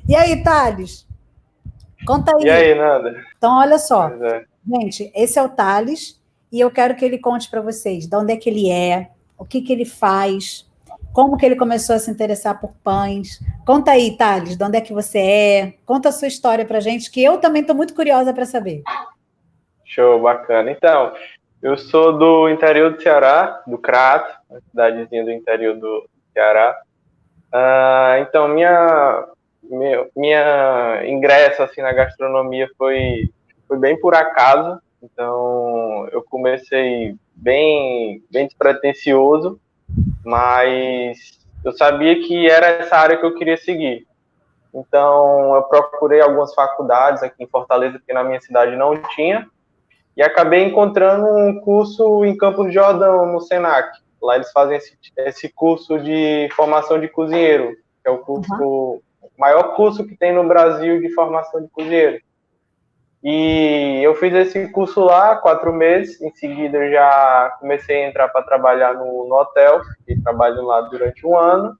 E aí, Thales? Conta E aí. aí, Nanda? Então, olha só. Pois é. Gente, esse é o Thales e eu quero que ele conte para vocês de onde é que ele é, o que que ele faz, como que ele começou a se interessar por pães. Conta aí, Thales, de onde é que você é? Conta a sua história para gente, que eu também estou muito curiosa para saber. Show, bacana. Então, eu sou do interior do Ceará, do Crato, uma cidadezinha do interior do Ceará. Então, minha ingresso assim, na gastronomia foi bem por acaso. Então, eu comecei bem despretensioso, mas eu sabia que era essa área que eu queria seguir. Então, eu procurei algumas faculdades aqui em Fortaleza, porque na minha cidade não tinha, e acabei encontrando um curso em Campos de Jordão, no Senac. Lá eles fazem esse curso de formação de cozinheiro, que é Uhum. o maior curso que tem no Brasil de formação de cozinheiro. E eu fiz esse curso lá, 4 meses. Em seguida, eu já comecei a entrar para trabalhar no hotel, e trabalho lá durante um ano.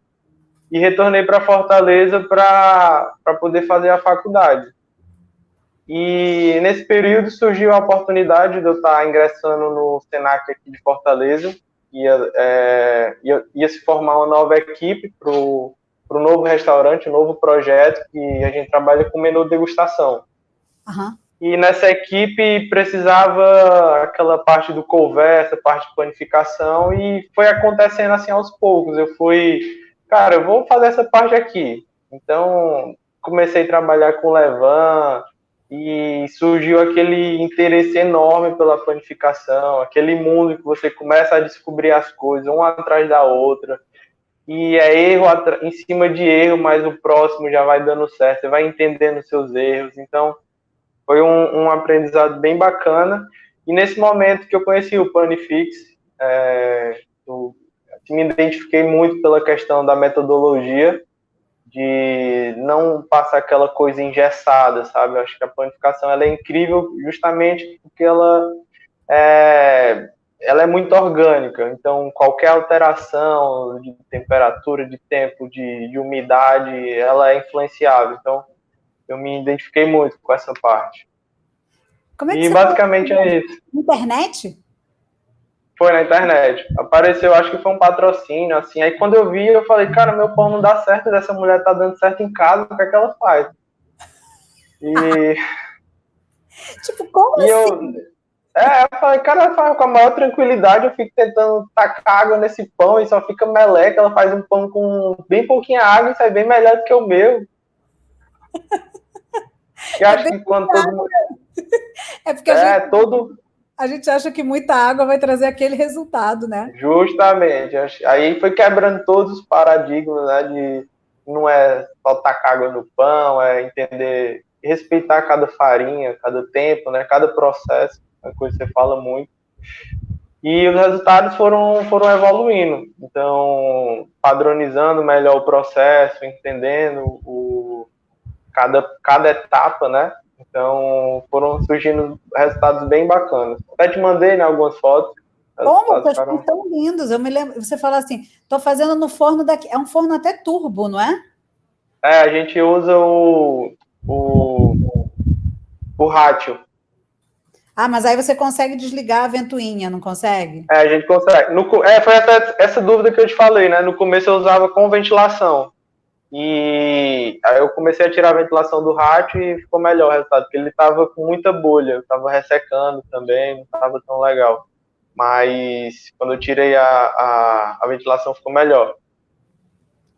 E retornei para Fortaleza para poder fazer a faculdade. E nesse período surgiu a oportunidade de eu estar ingressando no Senac aqui de Fortaleza. Ia se formar uma nova equipe para o novo restaurante, um novo projeto, que a gente trabalha com menu degustação. Uhum. E nessa equipe precisava aquela parte do conversa, parte de planificação, e foi acontecendo assim aos poucos. Cara, eu vou fazer essa parte aqui. Então, comecei a trabalhar com o Levan e surgiu aquele interesse enorme pela planificação, aquele mundo que você começa a descobrir as coisas uma atrás da outra. E é erro em cima de erro, mas o próximo já vai dando certo, você vai entendendo os seus erros. Então, foi um aprendizado bem bacana. E nesse momento que eu conheci o Panifix, eu me identifiquei muito pela questão da metodologia, de não passar aquela coisa engessada, sabe? Eu acho que a planificação ela é incrível justamente porque é, ela é muito orgânica. Então, qualquer alteração de temperatura, de tempo, de umidade, ela é influenciável. Então, eu me identifiquei muito com essa parte. Como é que E você basicamente é isso. internet? Foi na internet. Apareceu, acho que foi um patrocínio, assim. Aí quando eu vi, eu falei, cara, meu pão não dá certo, dessa mulher tá dando certo em casa, o que é que ela faz? E, Tipo, como e assim? eu falei, cara, ela faz com a maior tranquilidade, eu fico tentando tacar água nesse pão e só fica meleca, ela faz um pão com bem pouquinha água e sai bem melhor do que o meu. E É acho bem que quando todo mundo. é porque a gente Todo. A gente acha que muita água vai trazer aquele resultado, né? Justamente. Aí foi quebrando todos os paradigmas, né? De não é só tacar água no pão, é entender, respeitar cada farinha, cada tempo, né? Cada processo, é uma coisa que você fala muito. E os resultados foram evoluindo. Então, padronizando melhor o processo, entendendo cada etapa, né? Então, foram surgindo resultados bem bacanas. Até te mandei, né, algumas fotos. Os Como resultados vocês ficaram. tão lindos? Eu me lembro, você fala assim, estou fazendo no forno daqui. É um forno até turbo, não é? A gente usa o, o Ratio. Ah, mas aí você consegue desligar a ventoinha, não consegue? A gente consegue. Foi até essa dúvida que eu te falei, né? No começo eu usava com ventilação. E aí eu comecei a tirar a ventilação do Ratio e ficou melhor o resultado, porque ele estava com muita bolha, estava ressecando também, não estava tão legal. Mas quando eu tirei a ventilação ficou melhor.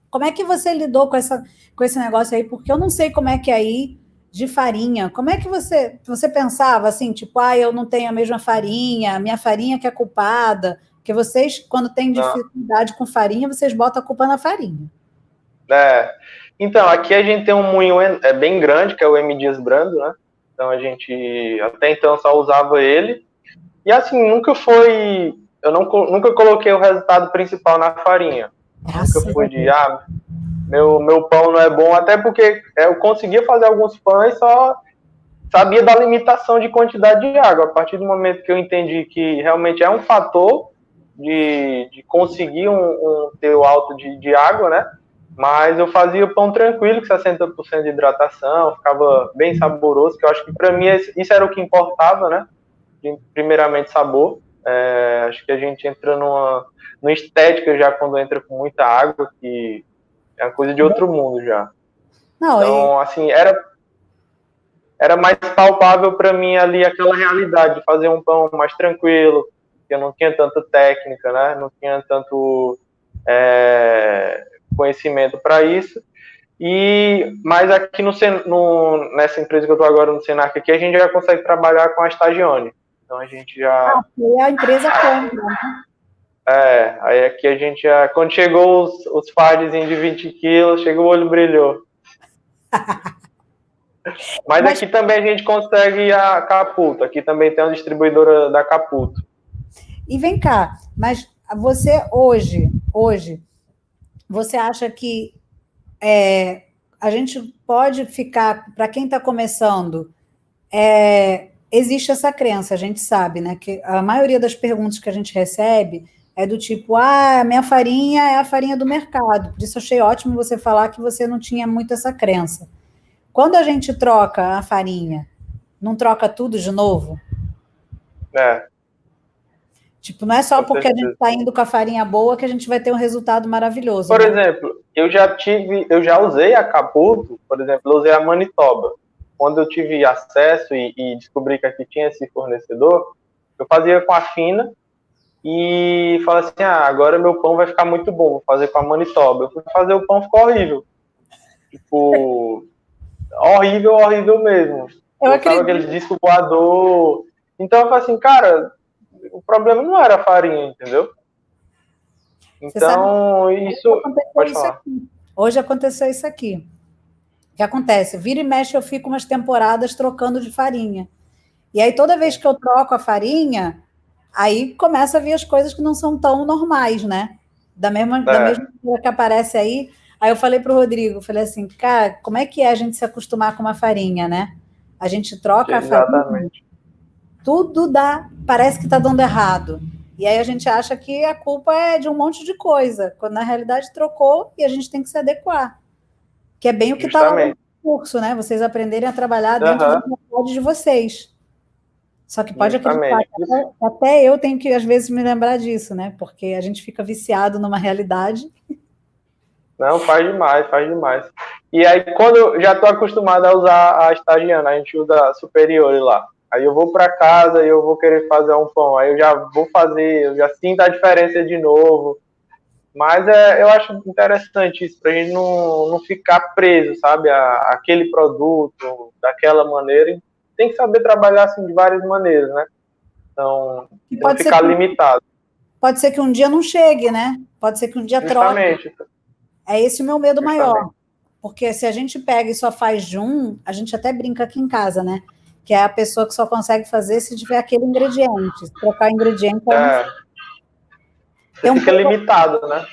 Como é que você lidou com esse negócio aí? Porque eu não sei como é que é aí de farinha. Como é que você pensava assim, tipo, ah, eu não tenho a mesma farinha, a minha farinha que é culpada? Porque vocês, quando têm Não, dificuldade com farinha, vocês botam a culpa na farinha. é. Então, aqui a gente tem um moinho bem grande, que é o M. Dias Brando, né? Então a gente até então só usava ele. E assim, eu nunca coloquei o resultado principal na farinha. Nunca Graças a fui Deus. meu pão não é bom, até porque eu conseguia fazer alguns pães, só sabia da limitação de quantidade de água. A partir do momento que eu entendi que realmente é um fator de conseguir um teor alto de água, né? Mas eu fazia o pão tranquilo, com 60% de hidratação, ficava bem saboroso, que eu acho que para mim isso era o que importava, né? Primeiramente sabor. Acho que a gente entra numa estética já quando entra com muita água, que é uma coisa de outro mundo já. Não, então, assim, era mais palpável para mim ali aquela realidade de fazer um pão mais tranquilo, que eu não tinha tanta técnica, né? Não tinha tanto conhecimento para isso. Mas aqui nessa empresa que eu estou agora no Senac, aqui a gente já consegue trabalhar com a Stagione. Então a gente já. A empresa compra, né? Aí aqui a gente já. Quando chegou os fardezinhos de 20 quilos, chegou o olho brilhou. Mas aqui também a gente consegue a Caputo. Aqui também tem uma distribuidora da Caputo. E vem cá, mas você hoje, você acha que a gente pode ficar, para quem está começando, existe essa crença, a gente sabe, né? Que a maioria das perguntas que a gente recebe é do tipo, a minha farinha é a farinha do mercado. Por isso achei ótimo você falar que você não tinha muito essa crença. Quando a gente troca a farinha, não troca tudo de novo? Tipo, não é só porque a gente está indo com a farinha boa que a gente vai ter um resultado maravilhoso. Por exemplo, eu já usei a Caputo, por exemplo, eu usei a Manitoba. Quando eu tive acesso e descobri que aqui tinha esse fornecedor, eu fazia com a fina e falei assim, agora meu pão vai ficar muito bom, vou fazer com a Manitoba. Eu fui fazer o pão, ficou horrível. Tipo, horrível mesmo. Eu acredito. Aquele disco voador. Então eu falei assim, cara, o problema não era a farinha, entendeu? Então, isso... Pode falar. Hoje aconteceu isso aqui. O que acontece? Vira e mexe, eu fico umas temporadas trocando de farinha. E aí, toda vez que eu troco a farinha, aí começa a vir as coisas que não são tão normais, né? Da mesma maneira que aparece aí. Aí eu falei para o Rodrigo, falei assim, cara, como é que é a gente se acostumar com uma farinha, né? A gente troca a farinha, tudo parece que está dando errado. E aí a gente acha que a culpa é de um monte de coisa, quando na realidade trocou e a gente tem que se adequar. Que é bem o que está lá no curso, né? Vocês aprenderem a trabalhar dentro da realidade de vocês. Só que pode acreditar que até eu tenho que, às vezes, me lembrar disso, né? Porque a gente fica viciado numa realidade. Não, faz demais. E aí, quando eu já estou acostumado a usar a estagiana, a gente usa a superior lá. Aí eu vou para casa e eu vou querer fazer um pão. Aí eu já vou fazer, eu já sinto a diferença de novo. Mas eu acho interessante isso, para a gente não ficar preso, sabe, àquele produto, daquela maneira. E tem que saber trabalhar assim de várias maneiras, né? Então, não ficar limitado. Pode ser que um dia não chegue, né? Pode ser que um dia troque. É esse o meu medo maior. Porque se a gente pega e só faz de um, a gente até brinca aqui em casa, né? Que é a pessoa que só consegue fazer se tiver aquele ingrediente. Se trocar o ingrediente, fica limitado, né?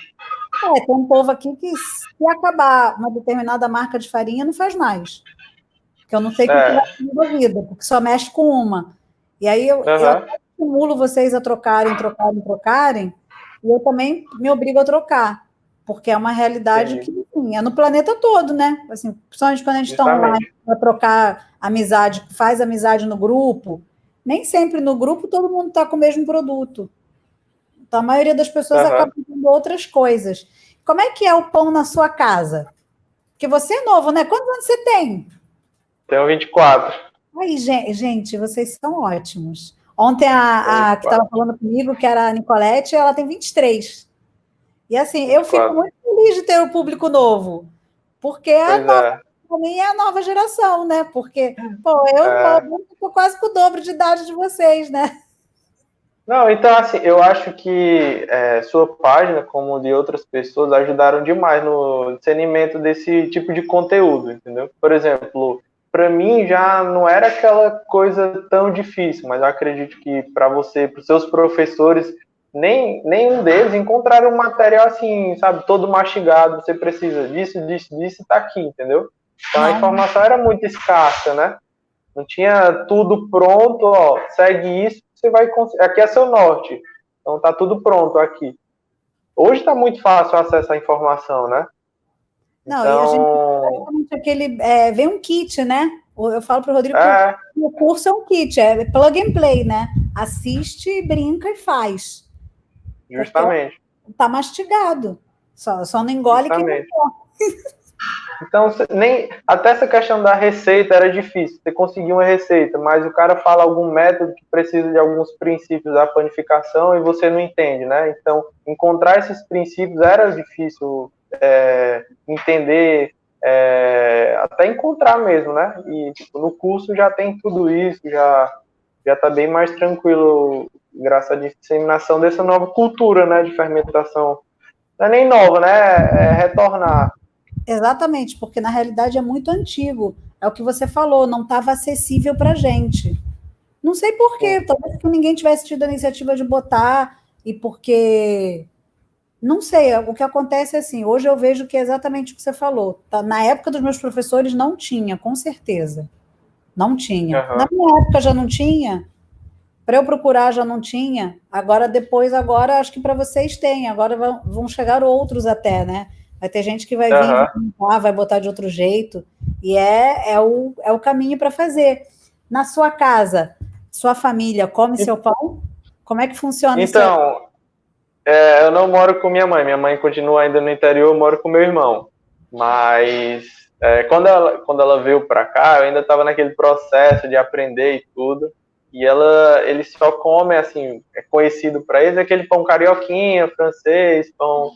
Tem um povo aqui que, se acabar uma determinada marca de farinha, não faz mais. Que eu não sei o que vai ser envolvida, porque só mexe com uma. E aí eu estimulo vocês a trocarem, e eu também me obrigo a trocar. Porque é uma realidade que, enfim, é no planeta todo, né? Assim, principalmente quando a gente está online para trocar amizade, faz amizade no grupo, nem sempre no grupo todo mundo está com o mesmo produto. Então, a maioria das pessoas acaba fazendo outras coisas. Como é que é o pão na sua casa? Porque você é novo, né? Quantos anos você tem? Tenho 24. Aí, gente, vocês são ótimos. Ontem a que estava falando comigo, que era a Nicolete, ela tem 23. E assim, eu fico muito feliz de ter um público novo, porque também é a nova geração, né? Porque, eu estou quase com o dobro de idade de vocês, né? Não, então, assim, eu acho que sua página, como de outras pessoas, ajudaram demais no discernimento desse tipo de conteúdo, entendeu? Por exemplo, para mim já não era aquela coisa tão difícil, mas eu acredito que para você, para os seus professores, nenhum deles encontraram um material assim, sabe, todo mastigado, você precisa disso, tá aqui, entendeu? Então a informação era muito escassa, né? Não tinha tudo pronto, segue isso, você vai conseguir. Aqui é seu norte, então tá tudo pronto aqui. Hoje tá muito fácil o acesso à informação, né? Não, e a gente Então, vem um kit, né? Eu falo para o Rodrigo é, que o curso é um kit, é plug and play, né? Assiste, brinca e faz. Porque justamente, tá mastigado. Só não engole quem não justamente. Então, nem até essa questão da receita era difícil. Você conseguir uma receita, mas o cara fala algum método que precisa de alguns princípios da panificação e você não entende, né? Então, encontrar esses princípios era difícil entender, até encontrar mesmo, né? E tipo, no curso já tem tudo isso, já está bem mais tranquilo, graças à disseminação dessa nova cultura, né, de fermentação. Não é nem nova, né? É retornar. Exatamente, porque na realidade é muito antigo. É o que você falou, não estava acessível para a gente. Não sei por Sim. quê, talvez porque ninguém tivesse tido a iniciativa de botar, e porque. Não sei, o que acontece é assim, hoje eu vejo que é exatamente o que você falou. Tá? Na época dos meus professores não tinha, com certeza. Não tinha. Na Uhum. minha época já não tinha, para eu procurar já não tinha. Agora acho que para vocês tem. Agora vão chegar outros até, né? Vai ter gente que vai vir, Uhum. vai botar de outro jeito. E é o caminho para fazer. Na sua casa, sua família come seu pão? Como é que funciona isso aí? Então, eu não moro com minha mãe. Minha mãe continua ainda no interior, eu moro com meu irmão. Mas quando ela veio para cá, eu ainda estava naquele processo de aprender e tudo. E eles só comem, assim, é conhecido para eles, aquele pão carioquinha, francês, pão.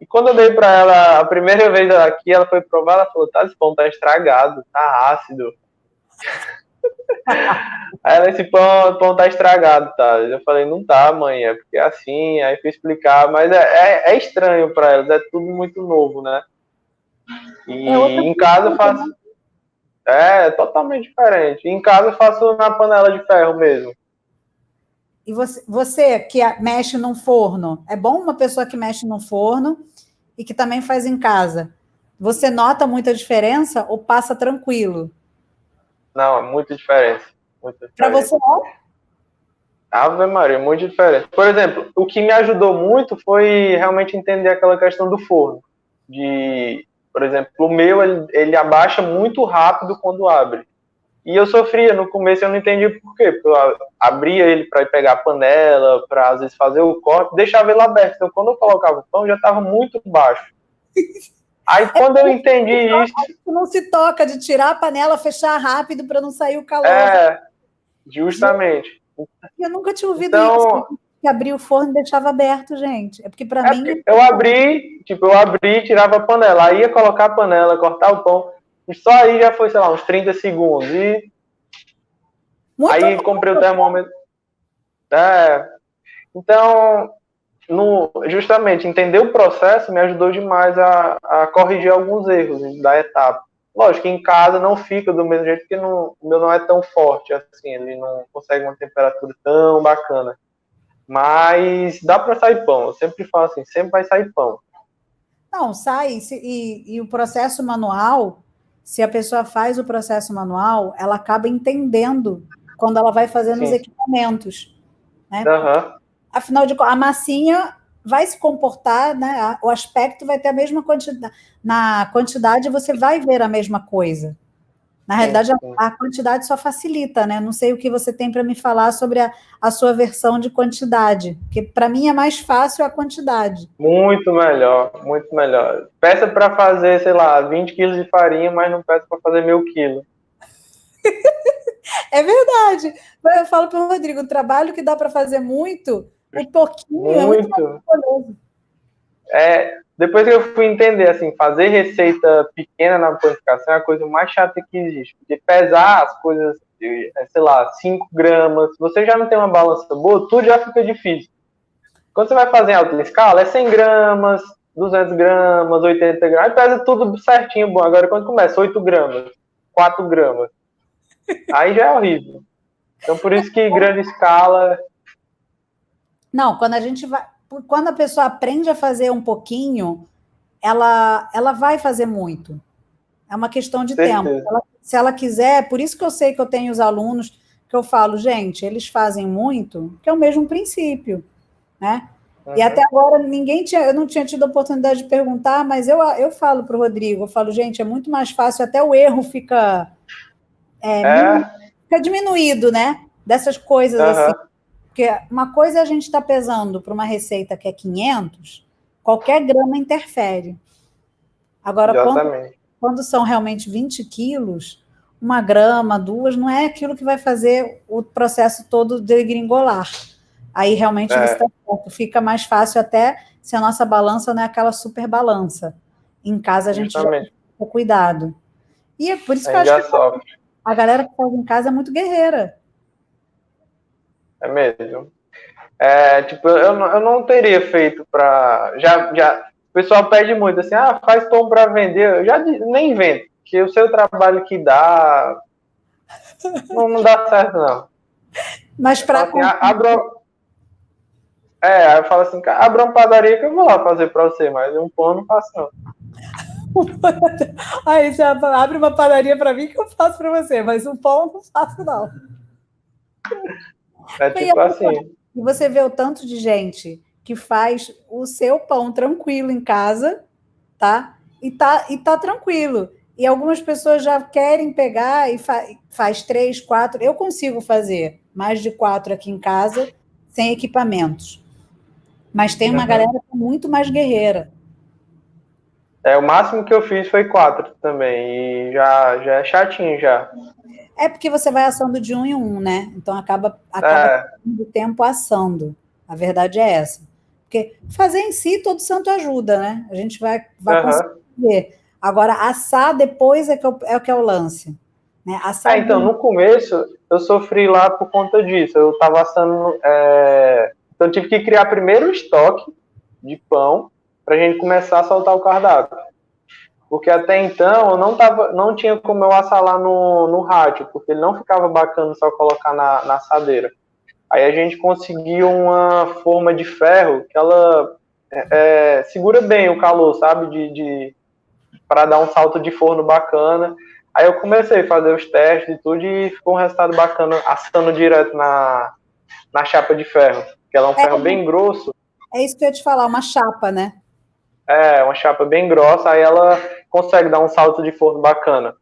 E quando eu dei para ela a primeira vez aqui, ela foi provar, ela falou: tá, esse pão tá estragado, tá ácido. Aí ela, esse pão tá estragado, tá? Eu falei, não tá, mãe, é porque é assim. Aí fui explicar, mas é estranho para elas, é tudo muito novo, né? É outra E em casa eu cultura, né? faço. É totalmente diferente. Em casa eu faço na panela de ferro mesmo. E você que mexe num forno, é bom uma pessoa que mexe num forno e que também faz em casa. Você nota muita diferença ou passa tranquilo? Não, é muito diferente. Muito Para diferente. você, é? Ave Maria, muito diferente. Por exemplo, o que me ajudou muito foi realmente entender aquela questão do forno. Por exemplo, o meu, ele abaixa muito rápido quando abre. E eu sofria, no começo eu não entendia por quê. Porque eu abria ele para ir pegar a panela, para às vezes fazer o corte, deixava ele aberto. Então quando eu colocava o pão, já estava muito baixo. Aí quando eu entendi isso, Não se toca de tirar a panela, fechar rápido para não sair o calor. é, justamente. Eu nunca tinha ouvido isso. Então, Que abria o forno e deixava aberto, gente. É porque para mim. porque eu abri, tirava a panela. Aí ia colocar a panela, cortar o pão. E só aí já foi, sei lá, uns 30 segundos. E Muito aí comprei o termômetro. É, então, justamente, entender o processo me ajudou demais a corrigir alguns erros da etapa. Lógico que em casa não fica do mesmo jeito, porque o meu não é tão forte assim, ele não consegue uma temperatura tão bacana. Mas dá para sair pão, eu sempre falo assim, sempre vai sair pão. Não, sai. E o processo manual, se a pessoa faz o processo manual, ela acaba entendendo quando ela vai fazendo os Sim. equipamentos. Né? Aham. Afinal de contas, a massinha vai se comportar, né? O aspecto vai ter a mesma quantidade. Na quantidade, você vai ver a mesma coisa. Na Sim, realidade, sim. a quantidade só facilita, né? Não sei o que você tem para me falar sobre a sua versão de quantidade, porque para mim é mais fácil a quantidade. Muito melhor, muito melhor. Peça para fazer, sei lá, 20 quilos de farinha, mas não peça para fazer meio quilo. É verdade. Eu falo para o Rodrigo, o trabalho que dá para fazer muito, o pouquinho é muito mais Muito. trabalhoso. Depois que eu fui entender, assim, fazer receita pequena na panificação é a coisa mais chata que existe. Porque pesar as coisas, sei lá, 5 gramas, você já não tem uma balança boa, tudo já fica difícil. Quando você vai fazer em alta escala, é 100 gramas, 200 gramas, 80 gramas, aí pesa tudo certinho, bom. Agora, quando começa 8 gramas, 4 gramas, aí já é horrível. Então, por isso que grande escala. Não, quando a pessoa aprende a fazer um pouquinho, ela vai fazer muito. É uma questão de tempo. Certeza. Se ela quiser, por isso que eu sei que eu tenho os alunos que eu falo, gente, eles fazem muito, que é o mesmo princípio, né? E até agora eu não tinha tido a oportunidade de perguntar, mas eu falo para o Rodrigo, eu falo, gente, é muito mais fácil, até o erro fica, fica diminuído, né? Dessas coisas assim. Porque uma coisa é a gente está pesando para uma receita que é 500, qualquer grama interfere. Agora, quando são realmente 20 quilos, uma grama, duas, não é aquilo que vai fazer o processo todo degringolar. Aí realmente você está certo, fica mais fácil até se a nossa balança não é aquela super balança. Em casa a gente já tem cuidado. E é por isso que eu acho que a galera que faz em casa é muito guerreira. É mesmo. Tipo, eu não teria feito para... O pessoal pede muito assim, faz pão para vender. Eu já nem invento, que o seu trabalho que dá não dá certo, não. Mas para assim, aí eu falo assim, abra uma padaria que eu vou lá fazer para você, mas um pão eu não faço, não. Aí você abre uma padaria para mim que eu faço para você, mas um pão eu não faço, não. É tipo assim. E você vê o tanto de gente que faz o seu pão tranquilo em casa, tá? E tá tranquilo. E algumas pessoas já querem pegar e faz 3, 4. Eu consigo fazer mais de 4 aqui em casa, sem equipamentos. Mas tem uma galera muito mais guerreira. O máximo que eu fiz foi 4 também. E já é chatinho já. É porque você vai assando de um em um, né? Então acaba o tempo assando. A verdade é essa. Porque fazer em si, todo santo ajuda, né? A gente vai conseguir fazer. Agora, assar depois é o que é o lance. Né? Assar então, no começo, eu sofri lá por conta disso. Eu estava assando... Então, eu tive que criar primeiro o estoque de pão para a gente começar a soltar o cardápio. Porque até então, eu não tinha como eu assar lá no rádio, porque ele não ficava bacana só colocar na assadeira. Aí a gente conseguiu uma forma de ferro que ela segura bem o calor, sabe? Para dar um salto de forno bacana. Aí eu comecei a fazer os testes e tudo e ficou um resultado bacana assando direto na chapa de ferro, que ela é um ferro bem grosso. É isso que eu ia te falar, uma chapa, né? Uma chapa bem grossa, aí ela consegue dar um salto de forno bacana.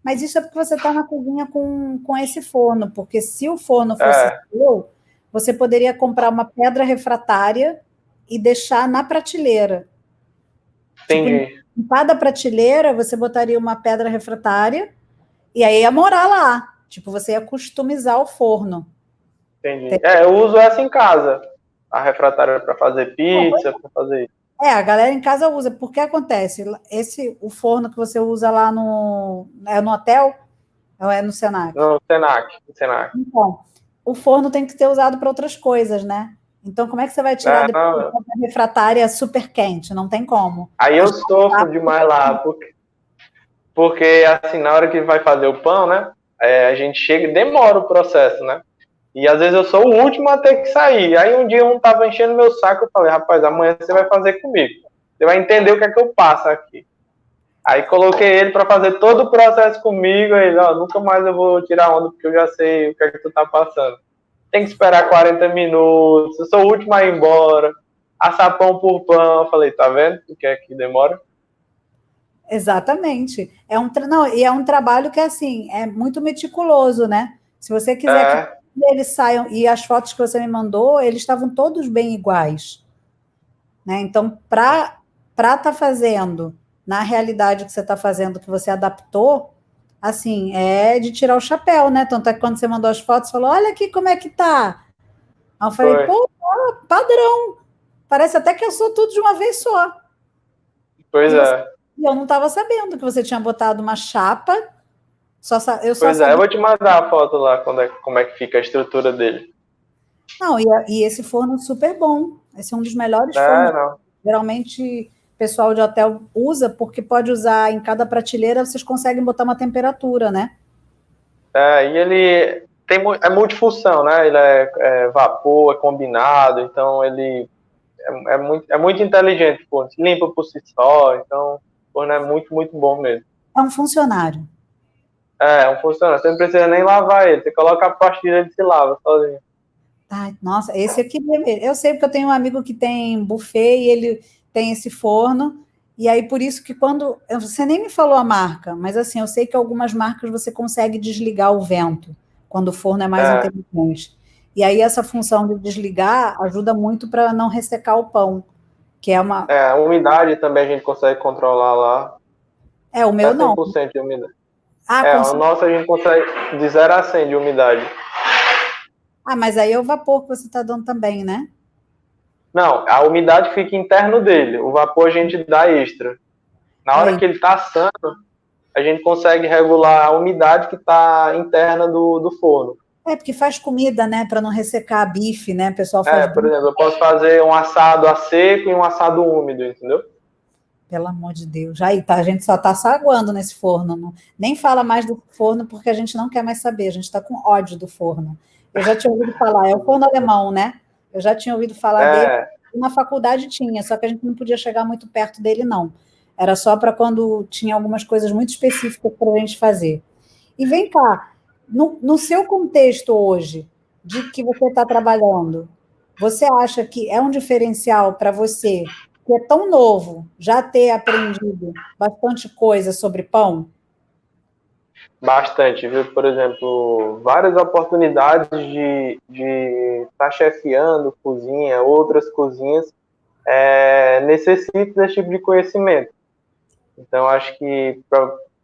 Mas isso é porque você está na cozinha com esse forno, porque se o forno fosse seu, você poderia comprar uma pedra refratária e deixar na prateleira. Entendi. Tipo, em cada prateleira, você botaria uma pedra refratária e aí ia morar lá. Tipo, você ia customizar o forno. Entendi. Eu uso essa em casa. A refratária para fazer pizza, para fazer... A galera em casa usa. Porque acontece? O forno que você usa lá é no hotel ou é no Senac? No Senac. Então, o forno tem que ser usado para outras coisas, né? Então, como é que você vai tirar depois da refratária super quente? Não tem como. Aí eu sofro demais lá, porque assim, na hora que vai fazer o pão, né? A gente chega, demora o processo, né? E às vezes eu sou o último a ter que sair. Aí um dia um tava enchendo meu saco, eu falei, rapaz, amanhã você vai fazer comigo. Você vai entender o que é que eu passo aqui. Aí coloquei ele para fazer todo o processo comigo, aí ele, nunca mais eu vou tirar onda, porque eu já sei o que é que tu tá passando. Tem que esperar 40 minutos, eu sou o último a ir embora, assar pão por pão. Eu falei, tá vendo o que é que demora? Exatamente. E é um trabalho que, assim, é muito meticuloso, né? Se você quiser que eles saiam, e as fotos que você me mandou, eles estavam todos bem iguais. Né? Então, para estar fazendo, na realidade que você está fazendo, que você adaptou, assim, é de tirar o chapéu, né? Tanto é que quando você mandou as fotos, falou, olha aqui como é que tá. Aí eu falei, pô, padrão. Parece até que eu sou tudo de uma vez só. Pois é. E eu não estava sabendo que você tinha botado uma chapa. Eu vou te mandar a foto lá, como é que fica a estrutura dele. Não, e esse forno é super bom. Esse é um dos melhores fornos. Não. Geralmente, o pessoal de hotel usa, porque pode usar em cada prateleira, vocês conseguem botar uma temperatura, né? E ele é multifunção, né? Ele é vapor, é combinado, então ele é muito inteligente, pô. Limpa por si só, então o forno é muito, muito bom mesmo. É um funcionário. Um funcionário. Você não precisa nem lavar ele, você coloca a pastilha e ele se lava sozinho. Ai, nossa, esse aqui, eu sei porque eu tenho um amigo que tem buffet e ele tem esse forno, e aí por isso que você nem me falou a marca, mas assim, eu sei que algumas marcas você consegue desligar o vento, quando o forno é mais É, inteligente. E aí essa função de desligar ajuda muito para não ressecar o pão, que é uma... a umidade também a gente consegue controlar lá. É, o É meu não. 100% de umidade. Ah, O nosso a gente consegue de 0 a 100 de umidade. mas aí é o vapor que você está dando também, né? Não, a umidade fica interno dele. O vapor a gente dá extra. Na hora Aí. que ele está assando, a gente consegue regular a umidade que está interna do forno. É, porque faz comida, né, para não ressecar bife, né? O pessoal faz Por bife. exemplo, eu posso fazer um assado a seco e um assado úmido, entendeu? Pelo amor de Deus. Aí tá, a gente só está saguando nesse forno. Nem fala mais do forno porque a gente não quer mais saber. A gente está com ódio do forno. Eu já tinha ouvido falar, é o forno alemão, né? Eu já tinha ouvido falar dele. É, Na faculdade tinha, só que a gente não podia chegar muito perto dele, não. Era só para quando tinha algumas coisas muito específicas para a gente fazer. E vem cá, no seu contexto hoje, de que você está trabalhando, você acha que é um diferencial para você, que é tão novo, já ter aprendido bastante coisa sobre pão? bastante, viu? Por exemplo, várias oportunidades de estar chefiando cozinha, outras cozinhas, necessitam desse tipo de conhecimento. Então, acho que,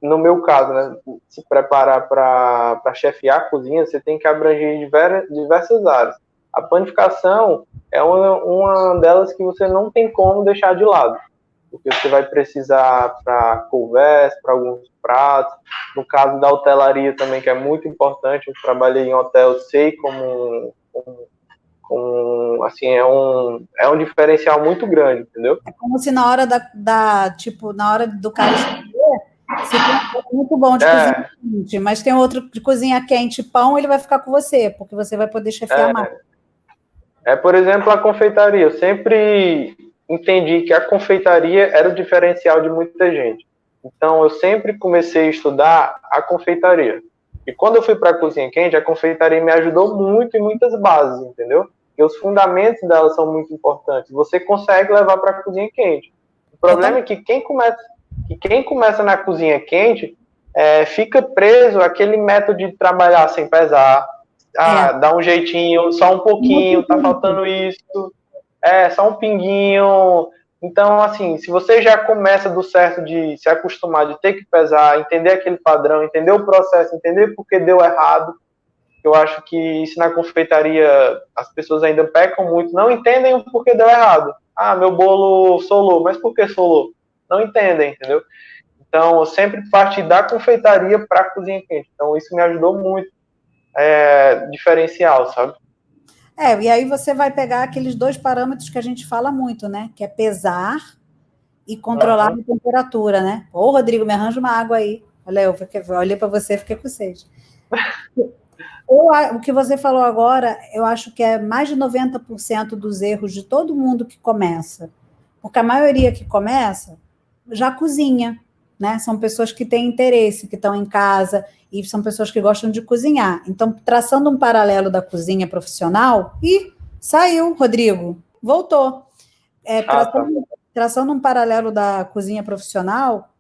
no meu caso, né, se preparar para chefiar a cozinha, você tem que abranger diversas áreas. A panificação é uma delas que você não tem como deixar de lado, porque você vai precisar para couves, para alguns pratos. No caso da hotelaria também, que é muito importante, eu trabalhei em hotel, sei assim, é um diferencial muito grande, entendeu? É como se na hora tipo, na hora do cara escolher, se tem um prato muito bom de cozinha É, quente, mas tem outro de cozinha quente, pão, ele vai ficar com você, porque você vai poder chefiar mais. por exemplo, a confeitaria. Eu sempre entendi que a confeitaria era o diferencial de muita gente. Então, eu sempre comecei a estudar a confeitaria. E quando eu fui para a cozinha quente, a confeitaria me ajudou muito em muitas bases, entendeu? E os fundamentos dela são muito importantes. Você consegue levar para a cozinha quente. O Eu problema também. é que quem começa na cozinha quente fica preso àquele método de trabalhar sem pesar, É, dá um jeitinho, só um muito pouquinho, tá tempo. faltando isso, só um pinguinho. Então, assim, se você já começa do certo de se acostumar, de ter que pesar, entender aquele padrão, entender o processo, entender por que deu errado, eu acho que isso na confeitaria as pessoas ainda pecam muito, não entendem o porquê deu errado. Ah, meu bolo solou, mas por que solou? Não entendem, entendeu? Então, eu sempre parti da confeitaria para a cozinha quente. Então, isso me ajudou muito, diferencial, sabe? E aí você vai pegar aqueles dois parâmetros que a gente fala muito, né? Que é pesar e controlar Uhum. a temperatura, né? Ô, Rodrigo, me arranja uma água aí. Olha, eu olhei para você e fiquei com sede. O que você falou agora, eu acho que é mais de 90% dos erros de todo mundo que começa. Porque a maioria que começa já cozinha, né? São pessoas que têm interesse, que estão em casa, e são pessoas que gostam de cozinhar. Então, traçando um paralelo da cozinha profissional, e saiu, Rodrigo, voltou. Tá. Traçando um paralelo da cozinha profissional,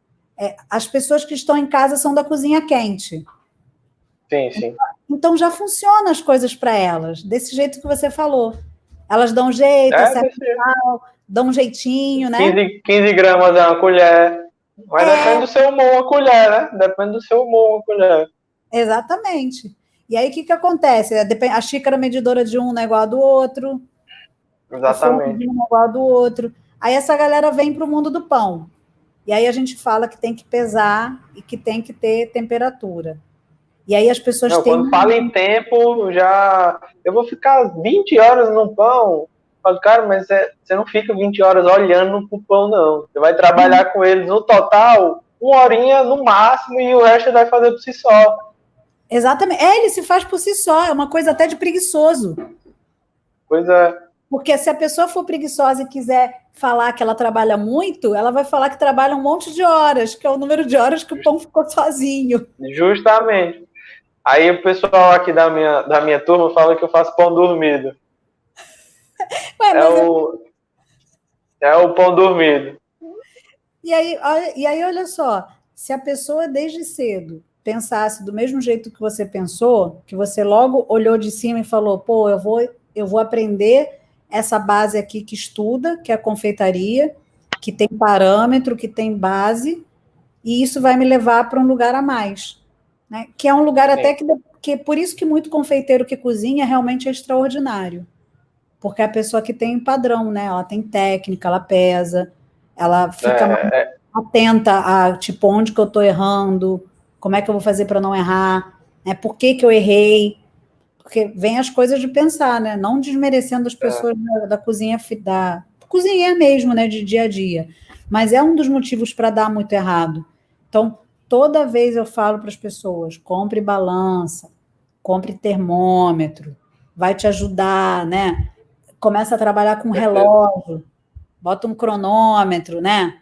as pessoas que estão em casa são da cozinha quente. Sim, sim. Então já funcionam as coisas para elas, desse jeito que você falou. Elas dão jeito, acertam, Desse jeito. dão um jeitinho, né? 15 gramas é uma colher. Mas depende do seu humor, uma colher, né? Depende do seu humor, uma colher. Exatamente. E aí o que acontece? A xícara medidora de um não é igual a do outro, o forno de Exatamente. um não é igual a do outro. Aí essa galera vem para o mundo do pão. E aí a gente fala que tem que pesar e que tem que ter temperatura. E aí as pessoas Não, têm. quando fala em tempo, já. Eu vou ficar 20 horas no pão. Eu falo, cara, mas você não fica 20 horas olhando pro pão, não. Você vai trabalhar com eles no total, uma horinha no máximo, e o resto você vai fazer por si só. Exatamente. Ele se faz por si só, é uma coisa até de preguiçoso. Pois é. Porque se a pessoa for preguiçosa e quiser falar que ela trabalha muito, ela vai falar que trabalha um monte de horas, que é o número de horas que o pão ficou sozinho. Justamente. Aí o pessoal aqui da minha turma fala que eu faço pão dormido. Ué, É o pão dormido. E aí, olha só, se a pessoa desde cedo pensasse do mesmo jeito que você pensou, que você logo olhou de cima e falou, pô, eu vou aprender essa base aqui que estuda, que é a confeitaria, que tem parâmetro, que tem base, e isso vai me levar para um lugar a mais, né? Que é um lugar até que por isso que muito confeiteiro que cozinha realmente é extraordinário, porque é a pessoa que tem padrão, né? Ela tem técnica, ela pesa, ela fica mais atenta a, tipo, onde que eu estou errando, como é que eu vou fazer para não errar, né? Por que eu errei, porque vem as coisas de pensar, né? Não desmerecendo as pessoas da cozinha, da cozinha mesmo, né? De dia a dia, mas é um dos motivos para dar muito errado. Então, toda vez eu falo para as pessoas, compre balança, compre termômetro, vai te ajudar, né? Começa a trabalhar com relógio, bota um cronômetro, né?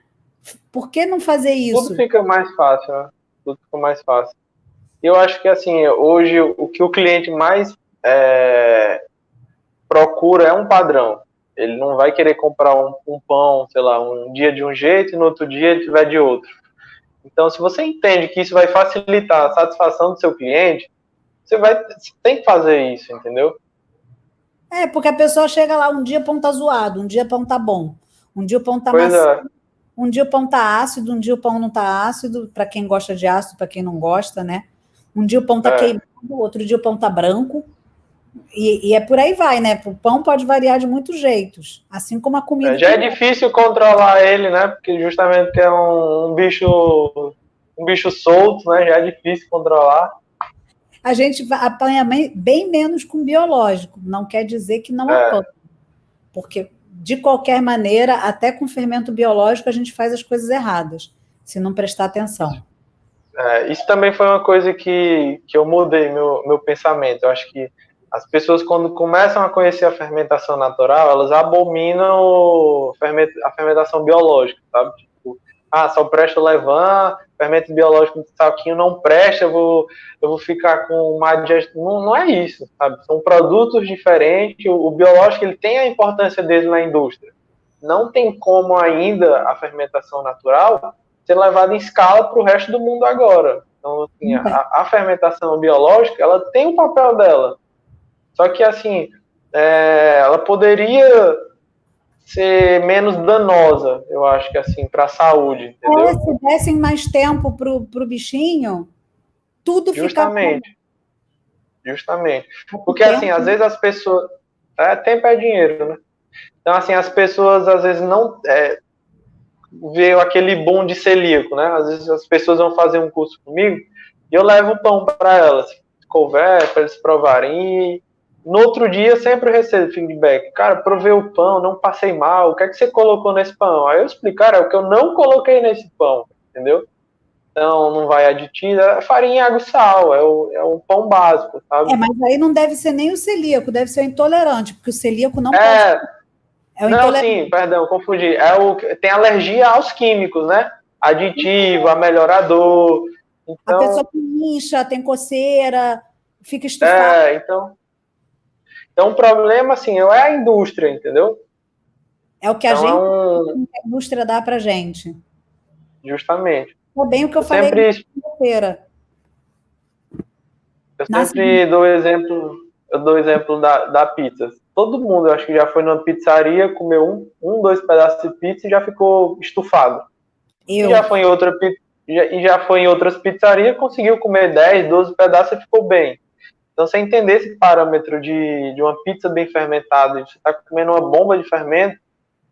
Por que não fazer isso? Tudo fica mais fácil, né? Tudo fica mais fácil. Eu acho que, assim, hoje o que o cliente mais procura é um padrão. Ele não vai querer comprar um pão, sei lá, um dia de um jeito e no outro dia ele tiver de outro. Então, se você entende que isso vai facilitar a satisfação do seu cliente, você tem que fazer isso, entendeu? Porque a pessoa chega lá, um dia o pão tá zoado, um dia o pão tá bom, um dia o pão tá Pois macio, é. um dia o pão tá ácido, um dia o pão não tá ácido, para quem gosta de ácido, para quem não gosta, né? Um dia o pão tá queimado, outro dia o pão tá branco, e é por aí vai, né? O pão pode variar de muitos jeitos, assim como a comida. Já é difícil controlar ele, né? Porque justamente que é um bicho solto, né? Já é difícil controlar. A gente apanha bem menos com biológico, não quer dizer que não apanha, porque de qualquer maneira, até com fermento biológico, a gente faz as coisas erradas, se não prestar atenção. Isso também foi uma coisa que eu mudei meu pensamento. Eu acho que as pessoas, quando começam a conhecer a fermentação natural, elas abominam a fermentação biológica, sabe? Tipo, só presta o levain, fermento biológico de saquinho não presta, eu vou ficar com má digestão. Não é isso, sabe? São produtos diferentes. O biológico ele tem a importância dele na indústria. Não tem como ainda a fermentação natural ser levada em escala para o resto do mundo agora. Então, assim, a fermentação biológica, ela tem o papel dela. Só que, assim, ela poderia ser menos danosa, eu acho que, assim, para a saúde, entendeu? Se dessem mais tempo pro bichinho, tudo Justamente. Justamente. Porque, assim, às vezes as pessoas... tempo é dinheiro, né? Então, assim, as pessoas, às vezes, não... veio aquele boom de celíaco, né? Às vezes as pessoas vão fazer um curso comigo e eu levo o pão para elas, conversa, para eles provarem. E no outro dia sempre eu recebo feedback. Cara, provei o pão, não passei mal. O que é que você colocou nesse pão? Aí eu explico, cara, é o que eu não coloquei nesse pão, entendeu? Então não vai aditivo, é farinha, água e sal, é um pão básico, sabe? Mas aí não deve ser nem o celíaco, deve ser o intolerante, porque o celíaco não pode. Não, sim, perdão, confundi. Tem alergia aos químicos, né? Aditivo, amelhorador. Então, a pessoa tem incha, tem coceira, fica estufada. Então o problema, assim, é a indústria, entendeu? É o que a indústria dá pra gente. Justamente. É bem o que eu falei na segunda-feira. Eu sempre dou exemplo da pizza. Todo mundo, eu acho que já foi numa pizzaria, comeu dois pedaços de pizza e já ficou estufado. E já foi em outras pizzarias, conseguiu comer 10, 12 pedaços e ficou bem. Então, você entender esse parâmetro de uma pizza bem fermentada, e você está comendo uma bomba de fermento,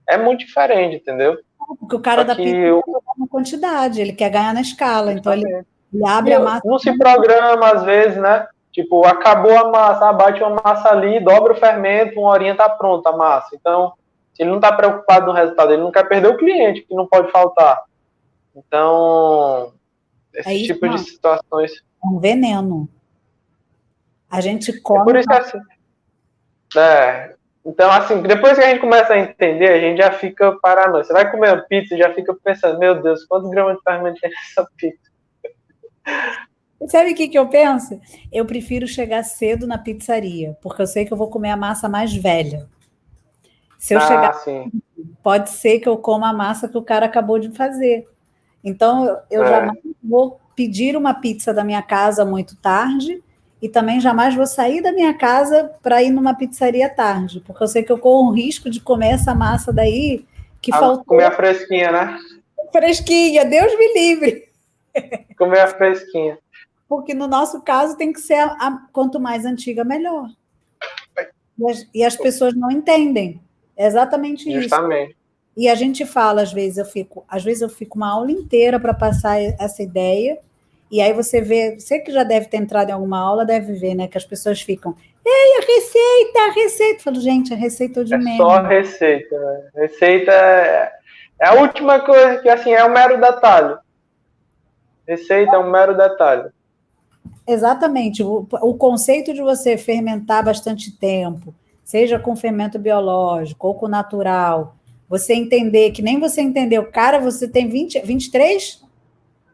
é muito diferente, entendeu? Porque o cara da pizza quer ganhar na quantidade, ele quer ganhar na escala, então ele abre a massa. Não se programa, às vezes, né? Tipo, acabou a massa, bate uma massa ali, dobra o fermento, uma horinha tá pronta a massa. Então, se ele não tá preocupado no resultado, ele não quer perder o cliente, que não pode faltar. Então, esse tipo de situações... É um veneno. A gente come... por isso que assim... Então, assim, depois que a gente começa a entender, a gente já fica paranoico. Você vai comer uma pizza e já fica pensando, meu Deus, quantos gramas de fermento tem nessa pizza? Sabe o que eu penso? Eu prefiro chegar cedo na pizzaria, porque eu sei que eu vou comer a massa mais velha. Se eu chegar, Sim. pode ser que eu coma a massa que o cara acabou de fazer. Então, eu jamais vou pedir uma pizza da minha casa muito tarde e também jamais vou sair da minha casa para ir numa pizzaria tarde, porque eu sei que eu corro o risco de comer essa massa daí que faltou. Comer a fresquinha, né? Fresquinha, Deus me livre. Comer a fresquinha. Porque no nosso caso tem que ser quanto mais antiga, melhor. E as pessoas não entendem. É exatamente Justamente. isso. E a gente fala, às vezes eu fico uma aula inteira para passar essa ideia, e aí você vê, você que já deve ter entrado em alguma aula, deve ver, né, que as pessoas ficam, ei, a receita. Eu falo, gente, a receita é de menos. Só receita, né? Receita é a última coisa que, assim, é um mero detalhe. Receita é um mero detalhe. Exatamente. O conceito de você fermentar bastante tempo, seja com fermento biológico ou com natural, você entender que nem você entendeu, cara, você tem 23?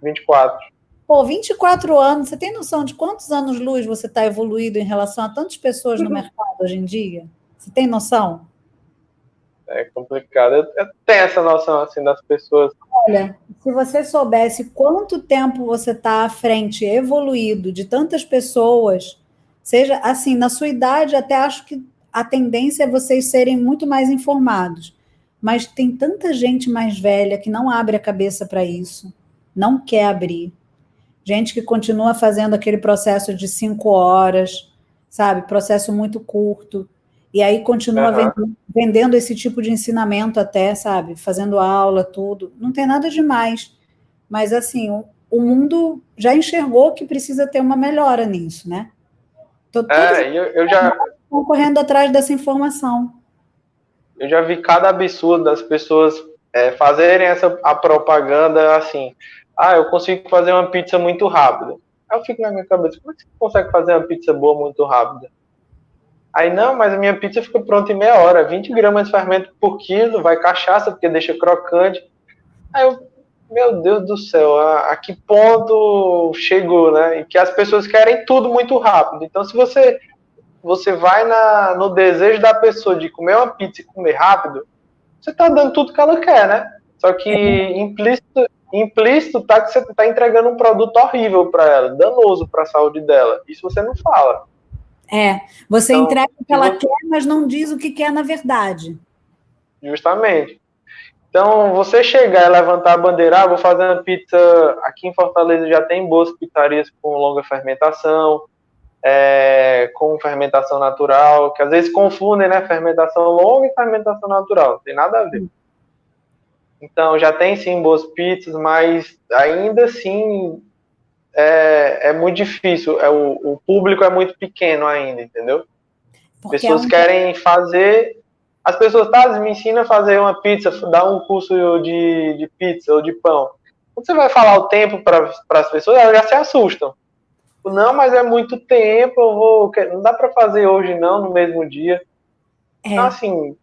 24. Pô, 24 anos, você tem noção de quantos anos-luz você está evoluído em relação a tantas pessoas no mercado hoje em dia? Você tem noção? É complicado. Eu tenho essa noção, assim, das pessoas. Olha, se você soubesse quanto tempo você está à frente, evoluído, de tantas pessoas, seja assim, na sua idade, até acho que a tendência é vocês serem muito mais informados. Mas tem tanta gente mais velha que não abre a cabeça para isso, não quer abrir. Gente que continua fazendo aquele processo de 5 horas, sabe? Processo muito curto. E aí continua vendendo esse tipo de ensinamento até, sabe? Fazendo aula, tudo. Não tem nada demais. Mas, assim, o mundo já enxergou que precisa ter uma melhora nisso, né? Eu já... Estão correndo atrás dessa informação. Eu já vi cada absurdo das pessoas fazerem a propaganda assim. Eu consigo fazer uma pizza muito rápida. Aí eu fico na minha cabeça, como é que você consegue fazer uma pizza boa muito rápida? Aí, não, mas a minha pizza fica pronta em meia hora. 20 gramas de fermento por quilo, vai cachaça, porque deixa crocante. Aí eu, meu Deus do céu, a que ponto chegou, né? E que as pessoas querem tudo muito rápido. Então, se você vai no desejo da pessoa de comer uma pizza e comer rápido, você está dando tudo que ela quer, né? Só que implícito tá que você está entregando um produto horrível para ela, danoso para a saúde dela. Isso você não fala. Você então, entrega o que ela quer, mas não diz o que quer na verdade. Justamente. Então, você chegar e levantar a bandeira, vou fazer uma pizza, aqui em Fortaleza já tem boas pizzarias com longa fermentação, com fermentação natural, que às vezes confundem, né, fermentação longa e fermentação natural, não tem nada a ver. Então, já tem sim boas pizzas, mas ainda assim é muito difícil, o público é muito pequeno ainda, entendeu? Porque pessoas querem fazer, as pessoas, me ensina a fazer uma pizza, dá um curso de pizza ou de pão. Quando você vai falar o tempo para as pessoas, elas já se assustam. Não, mas é muito tempo, não dá para fazer hoje não, no mesmo dia. Então, assim,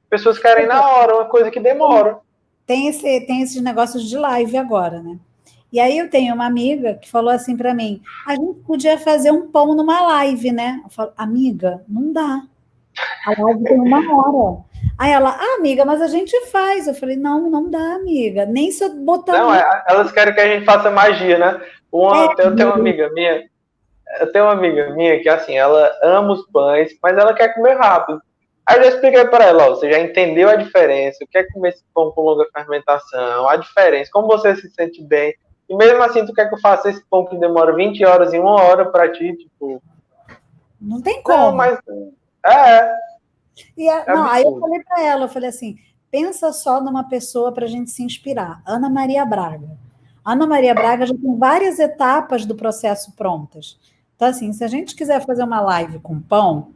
pessoas querem na hora, uma coisa que demora. Tem esses negócios de live agora, né? E aí eu tenho uma amiga que falou assim para mim, a gente podia fazer um pão numa live, né? Eu falo, amiga, não dá. A live tem 1 hora. Aí ela, amiga, mas a gente faz. Eu falei, não dá, amiga. Nem se eu botar... Não, elas querem que a gente faça magia, né? Eu tenho uma amiga minha que, assim, ela ama os pães, mas ela quer comer rápido. Aí eu já expliquei para ela, você já entendeu a diferença, o que é comer esse pão com longa fermentação, a diferença, como você se sente bem. E mesmo assim, tu quer que eu faça esse pão que demora 20 horas em 1 hora para ti, tipo... Não tem como. Não, mas... Aí eu falei para ela, eu falei assim, pensa só numa pessoa para a gente se inspirar, Ana Maria Braga. Ana Maria Braga já tem várias etapas do processo prontas. Então, assim, se a gente quiser fazer uma live com pão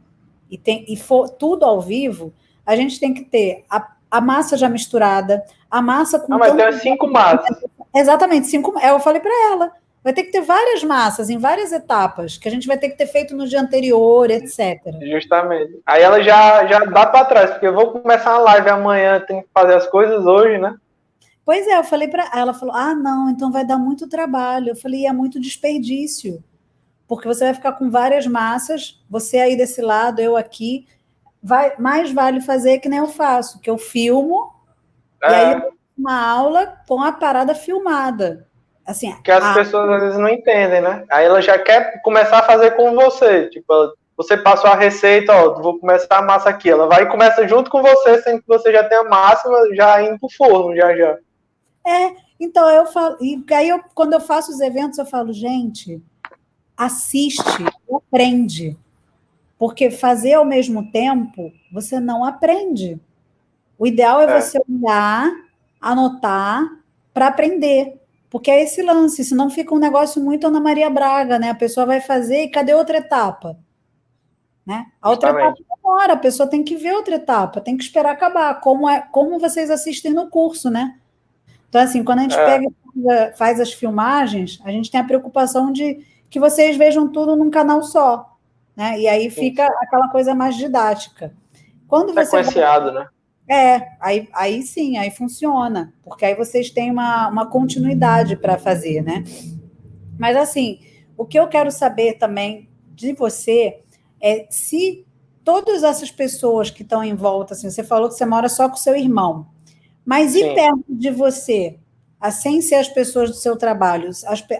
e for tudo ao vivo, a gente tem que ter a massa já misturada, a massa com... mas tem 5 massas. Exatamente, 5. Eu falei para ela, vai ter que ter várias massas em várias etapas, que a gente vai ter que ter feito no dia anterior, etc. Justamente. Aí ela já dá para trás, porque eu vou começar uma live amanhã, tem que fazer as coisas hoje, né? Pois é, eu falei para ela, falou: "Ah, não, então vai dar muito trabalho". Eu falei: "É muito desperdício, porque você vai ficar com várias massas, você aí desse lado, eu aqui, mais vale fazer que nem eu faço, que eu filmo e aí eu É, dou uma aula com a parada filmada". Assim, que as pessoas às vezes não entendem, né? Aí ela já quer começar a fazer com você. Tipo, você passou a receita, ó, vou começar a massa aqui. Ela vai e começa junto com você, sendo que você já tem a massa, já indo pro forno, já já. então eu falo, e aí quando eu faço os eventos, eu falo: "Gente, assiste, aprende, porque fazer ao mesmo tempo, você não aprende. O ideal é É, você olhar, anotar para aprender. Porque é esse lance, senão fica um negócio muito Ana Maria Braga, né? A pessoa vai fazer e cadê outra etapa? Né? A outra etapa justamente. demora, a pessoa tem que ver outra etapa, tem que esperar acabar, como vocês assistem no curso, né? Então, assim, quando a gente É, pega e faz as filmagens, a gente tem a preocupação de que vocês vejam tudo num canal só, né? E aí sim, fica aquela coisa mais didática. Quando você vai sequenciado, né? aí sim, aí funciona, porque aí vocês têm uma continuidade para fazer, né? Mas assim, o que eu quero saber também de você é se todas essas pessoas que estão em volta, assim, você falou que você mora só com seu irmão, mas e Sim, perto de você? Sem ser as pessoas do seu trabalho,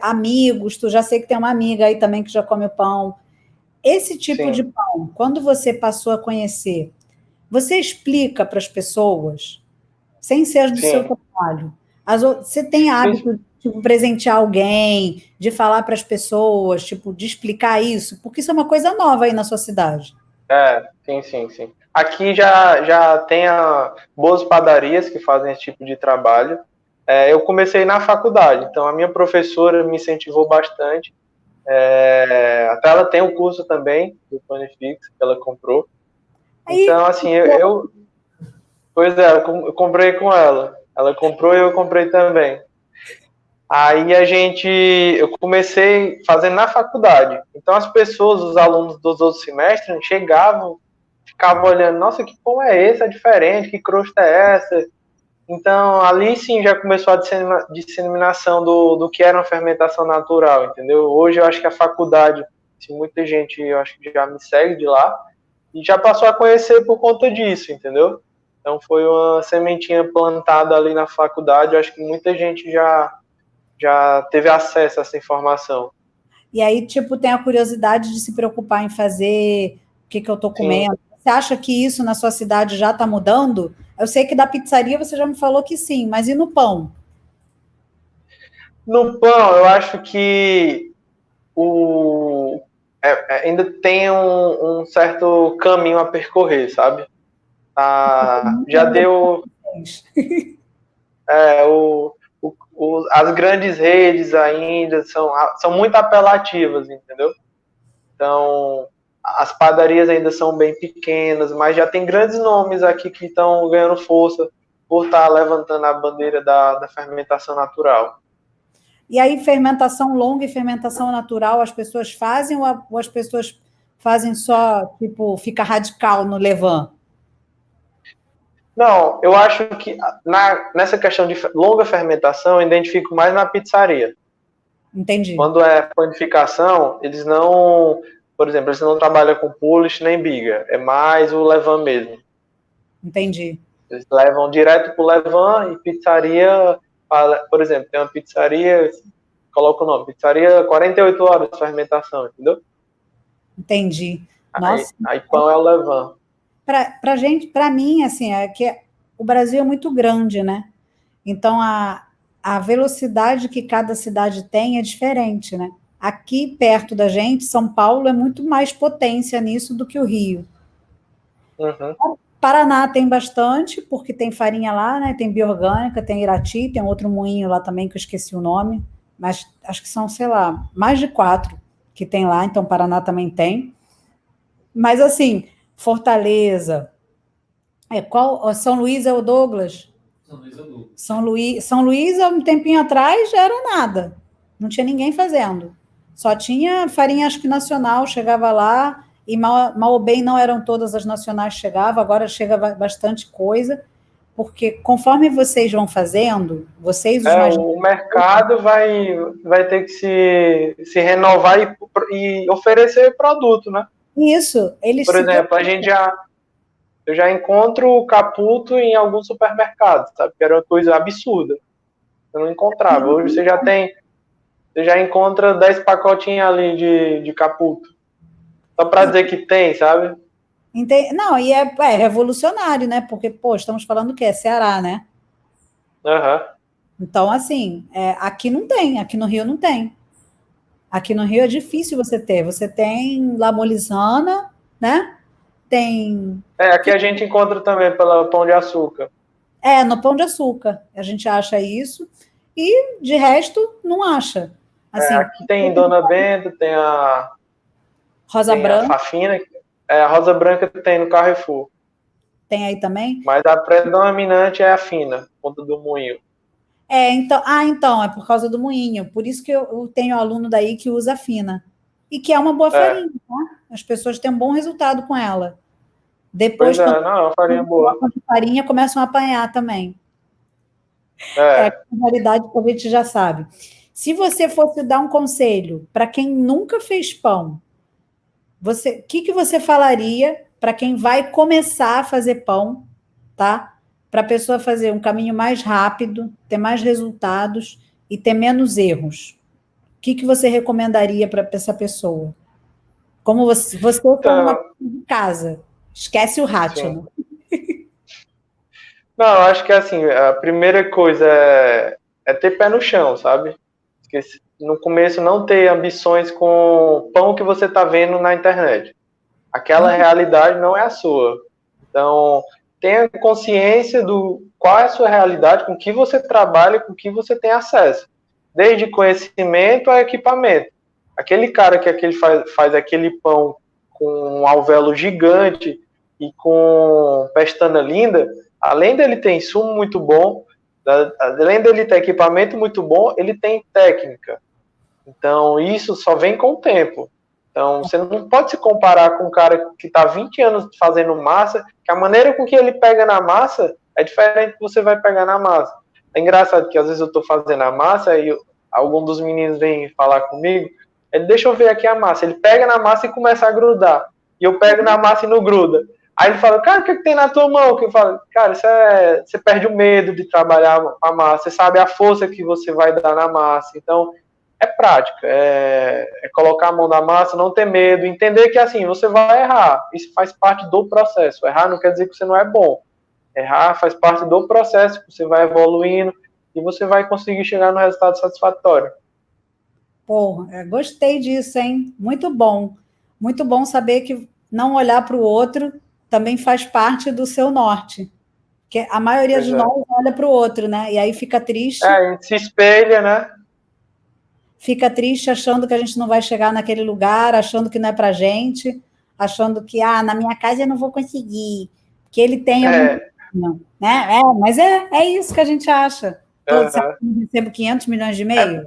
amigos, tu já sei que tem uma amiga aí também que já come o pão. Esse tipo de sim, pão, quando você passou a conhecer, você explica para as pessoas? Sem ser as do seu sim. trabalho. Você tem hábito de tipo, presentear alguém, de falar para as pessoas, tipo, de explicar isso? Porque isso é uma coisa nova aí na sua cidade. Sim, sim, sim. Aqui já tem boas padarias que fazem esse tipo de trabalho. Eu comecei na faculdade, então a minha professora me incentivou bastante. Até ela tem um curso também do Panifix que ela comprou. Aí, Então, assim, pois é, eu comprei com ela. Ela comprou e eu comprei também. Aí eu comecei fazendo na faculdade. Então as pessoas, os alunos dos outros semestres, chegavam, ficavam olhando, nossa, que pão é esse? É diferente, que crosta é essa? Então ali sim já começou a disseminação do que era uma fermentação natural, entendeu? Hoje eu acho que a faculdade, assim, muita gente, eu acho que já me segue de lá, e já passou a conhecer por conta disso, entendeu? Então foi uma sementinha plantada ali na faculdade, eu acho que muita gente já teve acesso a essa informação. e aí, tipo, tem a curiosidade de se preocupar em fazer o que eu estou Sim. comendo. Você acha que isso na sua cidade já está mudando? Eu sei que da pizzaria você já me falou que sim, mas e no pão? No pão, eu acho que o, ainda tem um certo caminho a percorrer, sabe? Já deu é, as grandes redes ainda são muito apelativas, entendeu? Então, as padarias ainda são bem pequenas, mas já tem grandes nomes aqui que estão ganhando força por estar levantando a bandeira da fermentação natural. E aí, fermentação longa e fermentação natural, as pessoas fazem ou as pessoas fazem só, tipo, fica radical no levain? Não, eu acho que nessa questão de longa fermentação, eu identifico mais na pizzaria. Entendi, Quando é panificação, eles não, por exemplo, eles não trabalham com polish nem biga, é mais o levain mesmo. entendi. Eles levam direto pro levain e pizzaria, por exemplo, tem uma pizzaria, coloca o nome, pizzaria 48 horas de fermentação, entendeu? Entendi. Aí, Nossa, aí pão é o levain. para gente, para mim, assim, é que o Brasil é muito grande, né? Então a velocidade que cada cidade tem é diferente, né? Aqui perto da gente, São Paulo é muito mais potência nisso do que o Rio. Uhum. Paraná tem bastante, porque tem farinha lá, né? Tem biorgânica, tem Irati, tem outro moinho lá também que eu esqueci o nome, mas acho que são, sei lá, mais de 4 que tem lá, então Paraná também tem. Mas assim, Fortaleza, São Luís é o Douglas? São Luís, há um tempinho atrás, já era nada. Não tinha ninguém fazendo. Só tinha farinha, acho que nacional, chegava lá, e mal ou bem não eram todas as nacionais que chegavam, agora chega bastante coisa. porque conforme vocês vão fazendo, vocês os mais... O mercado vai ter que se renovar e oferecer produto, né? Isso, eles... Por exemplo, eu já encontro o Caputo em alguns supermercados, sabe? Que era uma coisa absurda. Eu não encontrava. Hoje você já encontra 10 pacotinhos ali de Caputo. Só para dizer que tem, sabe? Não, e é revolucionário, né? Porque, pô, estamos falando o quê? É Ceará, né? Uhum. Então, assim, aqui não tem, aqui no Rio não tem. Aqui no Rio é difícil você ter. Você tem La Molizana, né? Tem... Aqui a gente encontra também pelo Pão de Açúcar. No Pão de Açúcar. A gente acha isso. E, de resto, não acha. Assim, aqui tem Dona Benta, tem a... Rosa Branca. A Fafina. A Rosa Branca tem no Carrefour. Tem aí também? Mas a predominante é a Fina, Ponta do Moinho. Então, é por causa do moinho. Por isso que eu tenho aluno daí que usa a Fina. E que é uma boa farinha, tá? As pessoas têm um bom resultado com ela. Depois, não, é uma farinha boa. De farinha, começam a apanhar também. A realidade que a gente já sabe. Se você fosse dar um conselho para quem nunca fez pão, o que você falaria para quem vai começar a fazer pão, tá? Para a pessoa fazer um caminho mais rápido, ter mais resultados e ter menos erros. O que você recomendaria para essa pessoa? Como você for uma de casa, esquece o rato. Não, eu acho que assim, a primeira coisa é ter pé no chão, sabe? Porque no começo não ter ambições com o pão que você está vendo na internet. Aquela realidade não é a sua. Então, tenha consciência do qual é a sua realidade, com que você trabalha, com que você tem acesso. Desde conhecimento a equipamento. Aquele cara que faz aquele pão com um alvéolo gigante e com pestana linda, além dele ter insumo muito bom, além dele ter equipamento muito bom, ele tem técnica. Então, isso só vem com o tempo. Então, você não pode se comparar com um cara que está 20 anos fazendo massa, que a maneira com que ele pega na massa é diferente do que você vai pegar na massa. É engraçado que às vezes eu estou fazendo a massa e algum dos meninos vem falar comigo, ele deixa eu ver aqui a massa. Ele pega na massa e começa a grudar. E eu pego na massa e não gruda. Aí ele fala, cara, o que tem na tua mão? Que eu falo, cara, você perde o medo de trabalhar a massa, você sabe a força que você vai dar na massa. Então, é prática, é colocar a mão na massa, não ter medo, entender que assim, você vai errar, isso faz parte do processo. Errar não quer dizer que você não é bom. Errar faz parte do processo, você vai evoluindo e você vai conseguir chegar no resultado satisfatório. Porra, gostei disso, hein? Muito bom. Muito bom saber que não olhar para o outro também faz parte do seu norte. Porque a maioria de nós olha para o outro, né? E aí fica triste. A gente se espelha, né? Fica triste achando que a gente não vai chegar naquele lugar, achando que não é pra gente, achando que, na minha casa eu não vou conseguir, que ele tem algum... né? Mas é isso que a gente acha. Eu recebo 500 milhões de e-mails.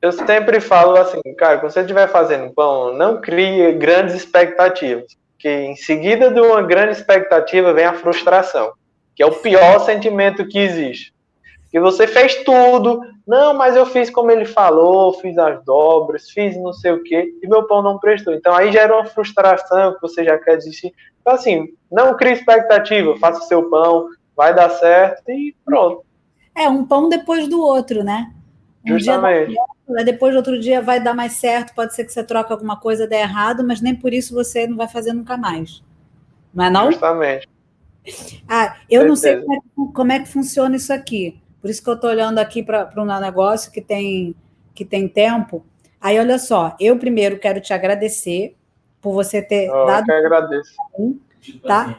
Eu sempre falo assim, cara, quando você estiver fazendo pão, não crie grandes expectativas, porque em seguida de uma grande expectativa vem a frustração, que é o pior sentimento que existe. Que você fez tudo, não, mas eu fiz como ele falou, fiz as dobras, fiz não sei o quê, e meu pão não prestou. Então aí gera uma frustração que você já quer desistir. Então assim, não crie expectativa, faça o seu pão, vai dar certo e pronto. Um pão depois do outro, né? Justamente. Dia depois do outro dia vai dar mais certo, pode ser que você troque alguma coisa, dê errado, mas nem por isso você não vai fazer nunca mais. Não é não? Justamente. Eu não sei como é que funciona isso aqui. Por isso que eu estou olhando aqui para um negócio que tem tempo. Aí, olha só, eu primeiro quero te agradecer por você ter dado... Eu que agradeço. Tá?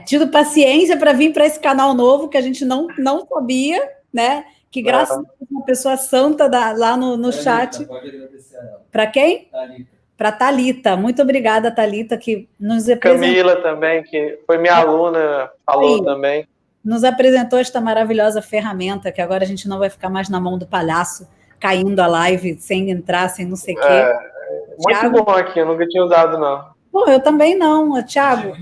Tido paciência para vir para esse canal novo que a gente não sabia, né? Que graças a uma pessoa santa lá no chat. Pode agradecer a ela. Para quem? Thalita. Para Thalita. Muito obrigada, Thalita, que nos apresentou. Camila também, que foi minha aluna, falou também. Nos apresentou esta maravilhosa ferramenta, que agora a gente não vai ficar mais na mão do palhaço, caindo a live sem entrar, sem não sei o quê. Muito Thiago, bom aqui, eu nunca tinha usado, não. Pô, eu também não, Thiago.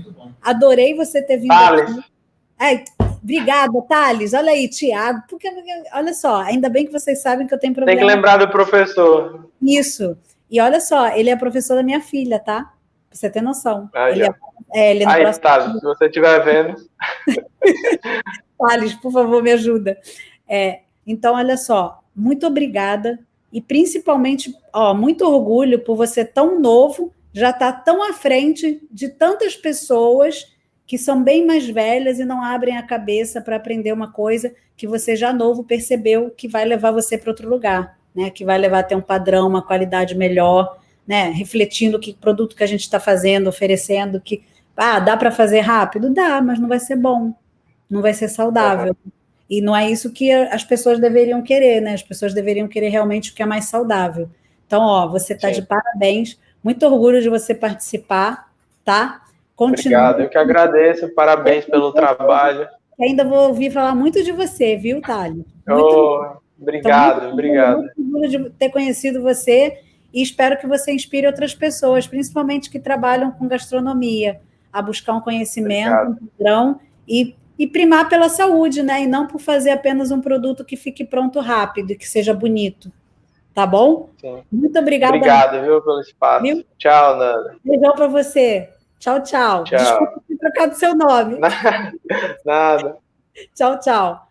Adorei você ter vindo aqui. Obrigada, Thales. Olha aí, Tiago. Porque, olha só, ainda bem que vocês sabem que eu tenho problema. Tem que lembrar do professor. Isso. E olha só, ele é professor da minha filha, tá? Pra você ter noção. Aí, ele é no aí próximo... Thales, se você estiver vendo. Thales, por favor, me ajuda. Então, olha só, muito obrigada. E principalmente, muito orgulho por você tão novo, já estar tão à frente de tantas pessoas que são bem mais velhas e não abrem a cabeça para aprender uma coisa que você já novo percebeu que vai levar você para outro lugar, né? Que vai levar a ter um padrão, uma qualidade melhor, né? Refletindo que produto que a gente está fazendo, oferecendo, que dá para fazer rápido? Dá, mas não vai ser bom, não vai ser saudável. Uhum. E não é isso que as pessoas deveriam querer, né? As pessoas deveriam querer realmente o que é mais saudável. Então, você está de parabéns, muito orgulho de você participar, tá? Continue. Obrigado, eu que agradeço, parabéns pelo trabalho. Ainda vou ouvir falar muito de você, viu, Thales? Obrigado, obrigado. Muito orgulho de ter conhecido você e espero que você inspire outras pessoas, principalmente que trabalham com gastronomia, a buscar um conhecimento, um padrão e primar pela saúde, né? E não por fazer apenas um produto que fique pronto rápido e que seja bonito. Tá bom? Sim. Muito obrigada. Obrigado, viu, pelo espaço. Viu? Tchau, Nanda. Beijão para você. Tchau, tchau. Tchau. Desculpa ter trocado seu nome. Nada. Tchau, tchau.